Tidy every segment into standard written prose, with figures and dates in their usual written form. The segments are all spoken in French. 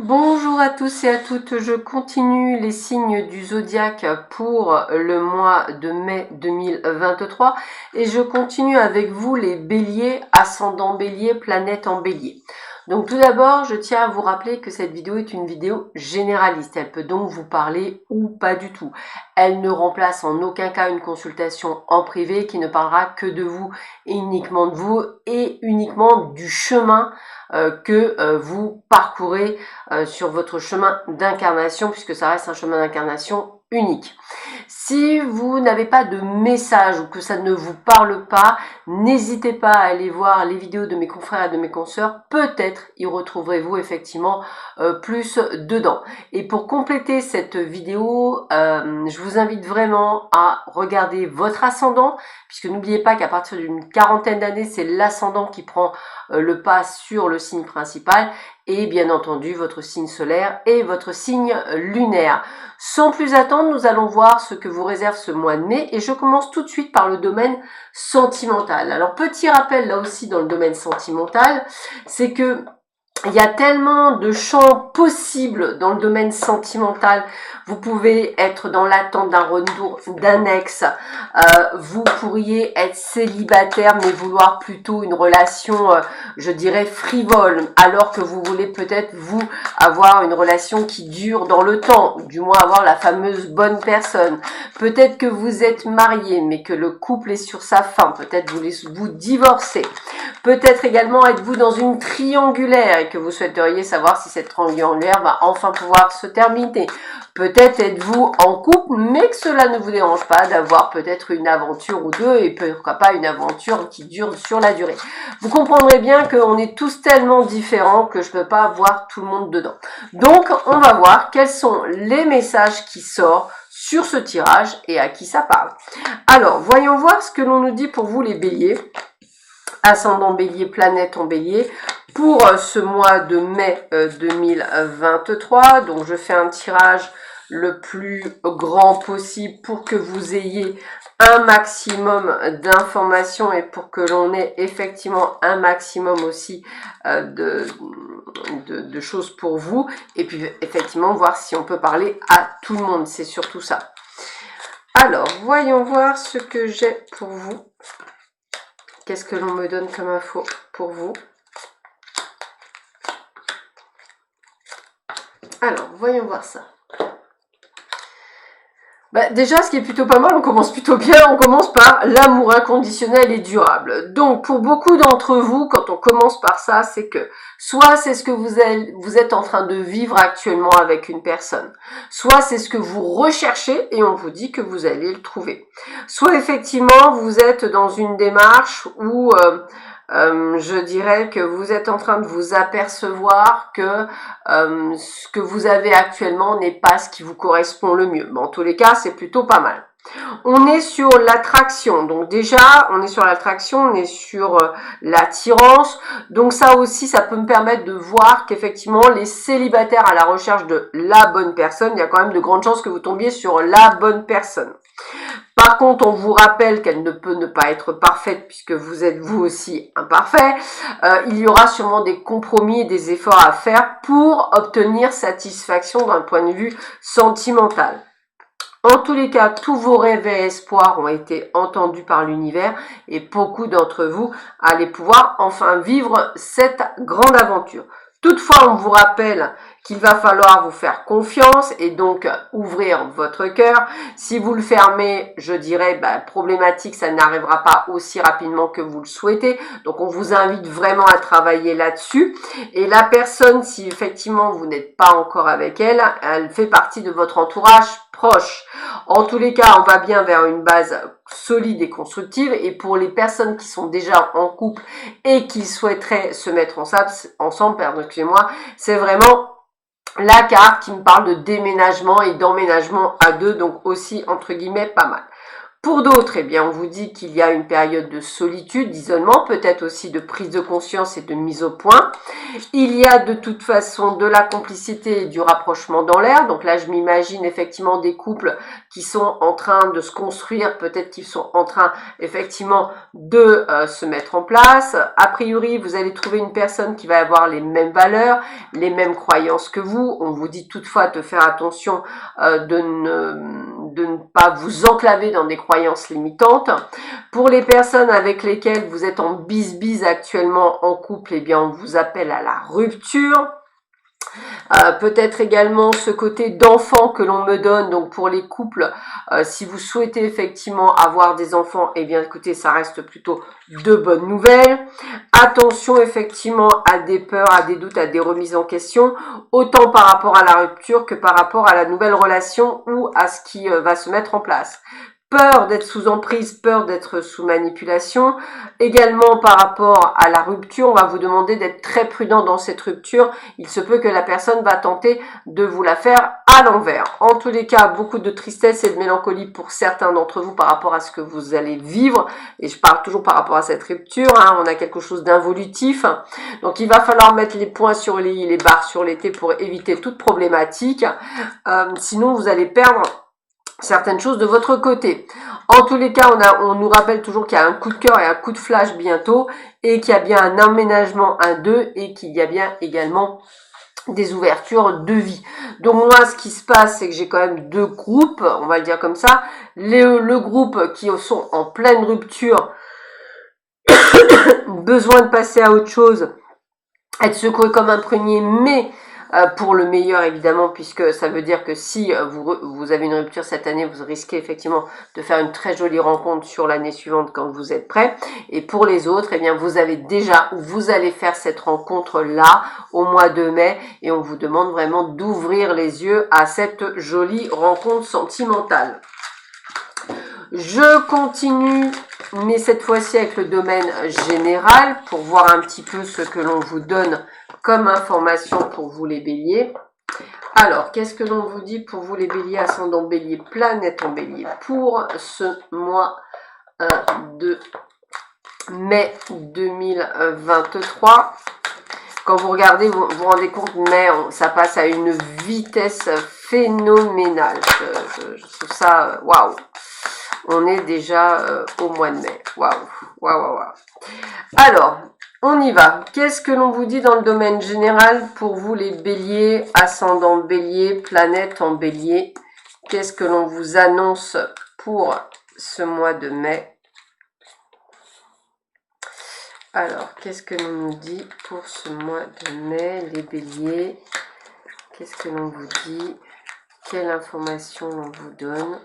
Bonjour à tous et à toutes, je continue les signes du zodiaque pour le mois de mai 2023 et je continue avec vous les béliers, ascendant bélier, planète en bélier. Donc tout d'abord, je tiens à vous rappeler que cette vidéo est une vidéo généraliste, elle peut donc vous parler ou pas du tout. Elle ne remplace en aucun cas une consultation en privé qui ne parlera que de vous et uniquement de vous et uniquement du chemin que vous parcourez sur votre chemin d'incarnation, puisque ça reste un chemin d'incarnation unique. Si vous n'avez pas de message ou que ça ne vous parle pas, n'hésitez pas à aller voir les vidéos de mes confrères et de mes consoeurs, peut-être y retrouverez-vous effectivement plus dedans. Et pour compléter cette vidéo, je vous invite vraiment à regarder votre ascendant, puisque n'oubliez pas qu'à partir d'une quarantaine d'années, c'est l'ascendant qui prend le pas sur le signe principal, et bien entendu votre signe solaire et votre signe lunaire. Sans plus attendre, nous allons voir ce que vous réserve ce mois de mai et je commence tout de suite par le domaine sentimental. Alors petit rappel là aussi dans le domaine sentimental, c'est que il y a tellement de champs possibles dans le domaine sentimental. Vous pouvez être dans l'attente d'un retour d'un ex. Vous pourriez être célibataire mais vouloir plutôt une relation, je dirais, frivole. Alors que vous voulez peut-être, vous, avoir une relation qui dure dans le temps. Ou du moins avoir la fameuse bonne personne. Peut-être que vous êtes marié mais que le couple est sur sa fin. Peut-être vous divorcer. Peut-être également êtes-vous dans une triangulaire et que vous souhaiteriez savoir si cette triangulaire va enfin pouvoir se terminer. Peut-être êtes-vous en couple, mais que cela ne vous dérange pas d'avoir peut-être une aventure ou deux et pourquoi pas une aventure qui dure sur la durée. Vous comprendrez bien qu'on est tous tellement différents que je ne peux pas voir tout le monde dedans. Donc, on va voir quels sont les messages qui sortent sur ce tirage et à qui ça parle. Alors, voyons voir ce que l'on nous dit pour vous les béliers. Ascendant bélier, planète en bélier, pour ce mois de mai 2023. Donc je fais un tirage le plus grand possible pour que vous ayez un maximum d'informations et pour que l'on ait effectivement un maximum aussi de choses pour vous. Et puis effectivement voir si on peut parler à tout le monde, c'est surtout ça. Alors, voyons voir ce que j'ai pour vous. Qu'est-ce que l'on me donne comme info pour vous? Alors, voyons voir ça. Déjà, ce qui est plutôt pas mal, on commence plutôt bien, on commence par l'amour inconditionnel et durable. Donc, pour beaucoup d'entre vous, quand on commence par ça, c'est que soit c'est ce que vous êtes en train de vivre actuellement avec une personne, soit c'est ce que vous recherchez et on vous dit que vous allez le trouver. Soit effectivement, vous êtes dans une démarche où je dirais que vous êtes en train de vous apercevoir que ce que vous avez actuellement n'est pas ce qui vous correspond le mieux. Mais en tous les cas, c'est plutôt pas mal. On est sur l'attraction, donc déjà on est sur l'attraction, on est sur l'attirance, donc ça aussi ça peut me permettre de voir qu'effectivement les célibataires à la recherche de la bonne personne, il y a quand même de grandes chances que vous tombiez sur la bonne personne. Par contre, on vous rappelle qu'elle ne peut ne pas être parfaite puisque vous êtes vous aussi imparfait. Il y aura sûrement des compromis et des efforts à faire pour obtenir satisfaction d'un point de vue sentimental. En tous les cas, tous vos rêves et espoirs ont été entendus par l'univers et beaucoup d'entre vous allez pouvoir enfin vivre cette grande aventure. Toutefois, on vous rappelle qu'il va falloir vous faire confiance et donc ouvrir votre cœur. Si vous le fermez, je dirais problématique, ça n'arrivera pas aussi rapidement que vous le souhaitez. Donc on vous invite vraiment à travailler là-dessus. Et la personne, si effectivement vous n'êtes pas encore avec elle, elle fait partie de votre entourage proche. En tous les cas, on va bien vers une base solide et constructive. Et pour les personnes qui sont déjà en couple et qui souhaiteraient se mettre ensemble, excusez-moi, c'est vraiment la carte qui me parle de déménagement et d'emménagement à deux, donc aussi entre guillemets pas mal. Pour d'autres, eh bien, on vous dit qu'il y a une période de solitude, d'isolement, peut-être aussi de prise de conscience et de mise au point. Il y a de toute façon de la complicité et du rapprochement dans l'air. Donc là, je m'imagine effectivement des couples qui sont en train de se construire, peut-être qu'ils sont en train effectivement de se mettre en place. A priori, vous allez trouver une personne qui va avoir les mêmes valeurs, les mêmes croyances que vous. On vous dit toutefois de faire attention de ne pas vous enclaver dans des croyances limitantes. Pour les personnes avec lesquelles vous êtes en bise-bise actuellement en couple, eh bien on vous appelle à la rupture. Peut-être également ce côté d'enfant que l'on me donne, donc pour les couples, si vous souhaitez effectivement avoir des enfants, eh bien écoutez, ça reste plutôt de bonnes nouvelles. Attention effectivement à des peurs, à des doutes, à des remises en question, autant par rapport à la rupture que par rapport à la nouvelle relation ou à ce qui va se mettre en place. Peur d'être sous emprise, peur d'être sous manipulation. Également par rapport à la rupture, on va vous demander d'être très prudent dans cette rupture. Il se peut que la personne va tenter de vous la faire à l'envers. En tous les cas, beaucoup de tristesse et de mélancolie pour certains d'entre vous par rapport à ce que vous allez vivre. Et je parle toujours par rapport à cette rupture. On a quelque chose d'involutif. Donc il va falloir mettre les points sur les i, les barres sur les t pour éviter toute problématique. Sinon, vous allez perdre certaines choses de votre côté. En tous les cas, on nous rappelle toujours qu'il y a un coup de cœur et un coup de flash bientôt et qu'il y a bien un emménagement, un 2 et qu'il y a bien également des ouvertures de vie. Donc moi, ce qui se passe, c'est que j'ai quand même deux groupes, on va le dire comme ça. Le groupe qui sont en pleine rupture, besoin de passer à autre chose, être secoué comme un prunier, mais pour le meilleur évidemment, puisque ça veut dire que si vous avez une rupture cette année, vous risquez effectivement de faire une très jolie rencontre sur l'année suivante quand vous êtes prêt. Et pour les autres, eh bien vous avez déjà, vous allez faire cette rencontre là au mois de mai et on vous demande vraiment d'ouvrir les yeux à cette jolie rencontre sentimentale. Je continue, mais cette fois-ci avec le domaine général pour voir un petit peu ce que l'on vous donne comme information pour vous les béliers. Alors, qu'est-ce que l'on vous dit pour vous les béliers, ascendant bélier, planète en bélier, pour ce mois de mai 2023. Quand vous regardez, vous vous rendez compte, mais ça passe à une vitesse phénoménale. Je trouve ça, waouh. On est déjà au mois de mai. Waouh, waouh, waouh, waouh. Alors, on y va. Qu'est-ce que l'on vous dit dans le domaine général pour vous les béliers, ascendant bélier, planète en bélier? Qu'est-ce que l'on vous annonce pour ce mois de mai? Alors, qu'est-ce que l'on nous dit pour ce mois de mai, les béliers? Qu'est-ce que l'on vous dit? Quelle information l'on vous donne?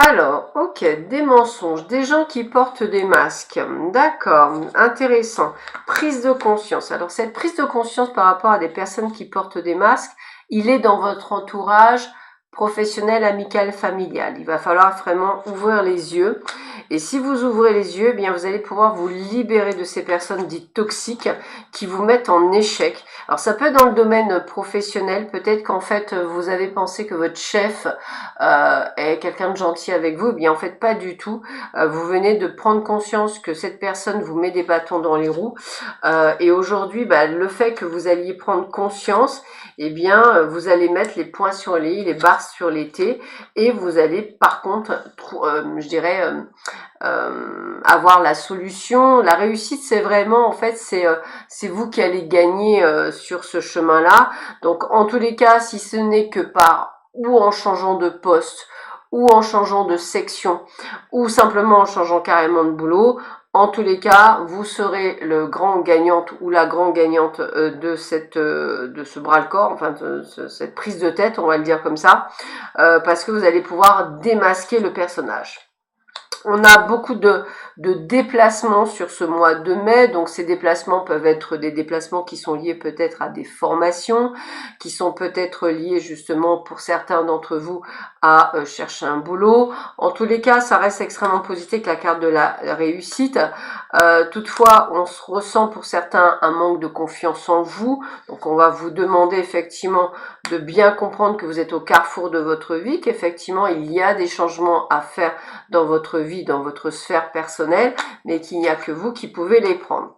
Alors, ok, des mensonges, des gens qui portent des masques, d'accord, intéressant, prise de conscience. Alors, cette prise de conscience par rapport à des personnes qui portent des masques, il est dans votre entourage professionnel, amical, familial. Il va falloir vraiment ouvrir les yeux. Et si vous ouvrez les yeux, eh bien vous allez pouvoir vous libérer de ces personnes dites toxiques qui vous mettent en échec. Alors ça peut être dans le domaine professionnel, peut-être qu'en fait vous avez pensé que votre chef est quelqu'un de gentil avec vous, eh bien en fait pas du tout. Vous venez de prendre conscience que cette personne vous met des bâtons dans les roues. Et aujourd'hui, le fait que vous alliez prendre conscience, eh bien vous allez mettre les points sur les i, les barres sur les t, et vous allez par contre, je dirais, avoir la solution. La réussite, c'est vraiment, en fait, c'est vous qui allez gagner sur ce chemin-là. Donc, en tous les cas, si ce n'est que par ou en changeant de poste, ou en changeant de section, ou simplement en changeant carrément de boulot, en tous les cas, vous serez le grand gagnante ou la grande gagnante de ce bras-le-corps, enfin de cette prise de tête, on va le dire comme ça, parce que vous allez pouvoir démasquer le personnage. On a beaucoup de déplacements sur ce mois de mai, donc ces déplacements peuvent être des déplacements qui sont liés peut-être à des formations, qui sont peut-être liés justement pour certains d'entre vous à chercher un boulot. En tous les cas, ça reste extrêmement positif avec la carte de la réussite. Toutefois, on se ressent pour certains un manque de confiance en vous, donc on va vous demander effectivement de bien comprendre que vous êtes au carrefour de votre vie, qu'effectivement il y a des changements à faire dans votre vie, dans votre sphère personnelle, mais qu'il n'y a que vous qui pouvez les prendre.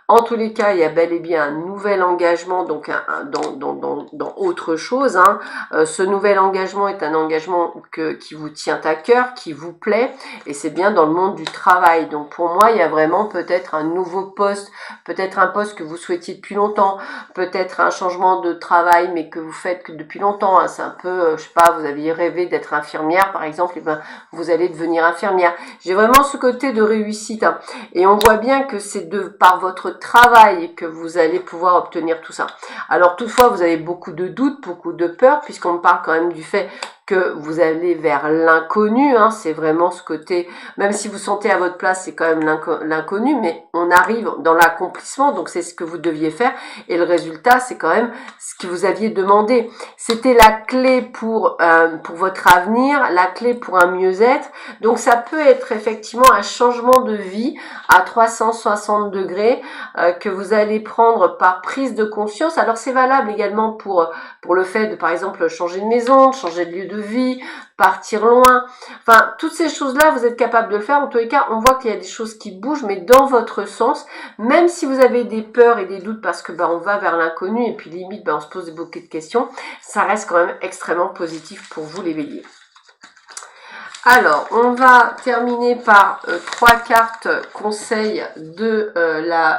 En tous les cas, il y a bel et bien un nouvel engagement, donc dans autre chose. Hein. Ce nouvel engagement est un engagement qui vous tient à cœur, qui vous plaît, et c'est bien dans le monde du travail. Donc pour moi, il y a vraiment peut-être un nouveau poste, peut-être un poste que vous souhaitiez depuis longtemps, peut-être un changement de travail, mais que vous faites que depuis longtemps. Hein. C'est un peu, je sais pas, vous aviez rêvé d'être infirmière, par exemple, et ben vous allez devenir infirmière. J'ai vraiment ce côté de réussite. Hein. Et on voit bien que c'est par votre travail que vous allez pouvoir obtenir tout ça. Alors toutefois, vous avez beaucoup de doutes, beaucoup de peur, puisqu'on me parle quand même du fait que vous allez vers l'inconnu, hein, c'est vraiment ce côté, même si vous sentez à votre place, c'est quand même l'inconnu, mais on arrive dans l'accomplissement, donc c'est ce que vous deviez faire, et le résultat, c'est quand même ce que vous aviez demandé. C'était la clé pour votre avenir, la clé pour un mieux-être, donc ça peut être effectivement un changement de vie à 360 degrés que vous allez prendre par prise de conscience. Alors c'est valable également pour le fait de, par exemple, changer de maison, changer de lieu de vie, partir loin. Enfin, toutes ces choses-là, vous êtes capable de le faire. En tous les cas, on voit qu'il y a des choses qui bougent, mais dans votre sens, même si vous avez des peurs et des doutes parce que on va vers l'inconnu et puis limite, on se pose beaucoup de questions, ça reste quand même extrêmement positif pour vous, les béliers. Alors, on va terminer par 3 cartes conseils de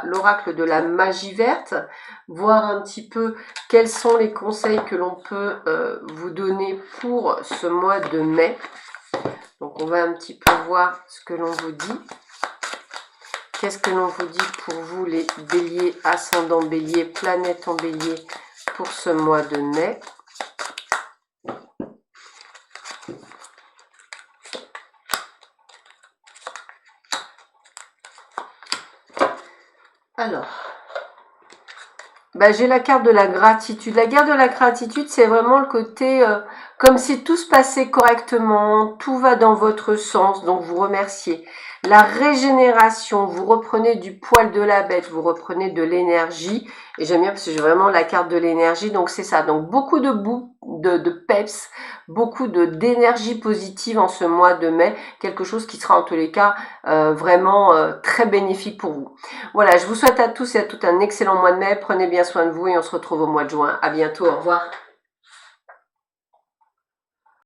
l'oracle de la magie verte, voir un petit peu quels sont les conseils que l'on peut vous donner pour ce mois de mai. Donc, on va un petit peu voir ce que l'on vous dit. Qu'est-ce que l'on vous dit pour vous, les béliers, ascendant bélier, planète en bélier, pour ce mois de mai? Alors, j'ai la carte de la gratitude. La carte de la gratitude, c'est vraiment le côté comme si tout se passait correctement, tout va dans votre sens, donc vous remerciez. La régénération, vous reprenez du poil de la bête, vous reprenez de l'énergie. Et j'aime bien parce que j'ai vraiment la carte de l'énergie, donc c'est ça. Donc beaucoup de peps, beaucoup d'énergie positive en ce mois de mai. Quelque chose qui sera en tous les cas vraiment très bénéfique pour vous. Voilà, je vous souhaite à tous et à toutes un excellent mois de mai. Prenez bien soin de vous et on se retrouve au mois de juin. À bientôt, au revoir.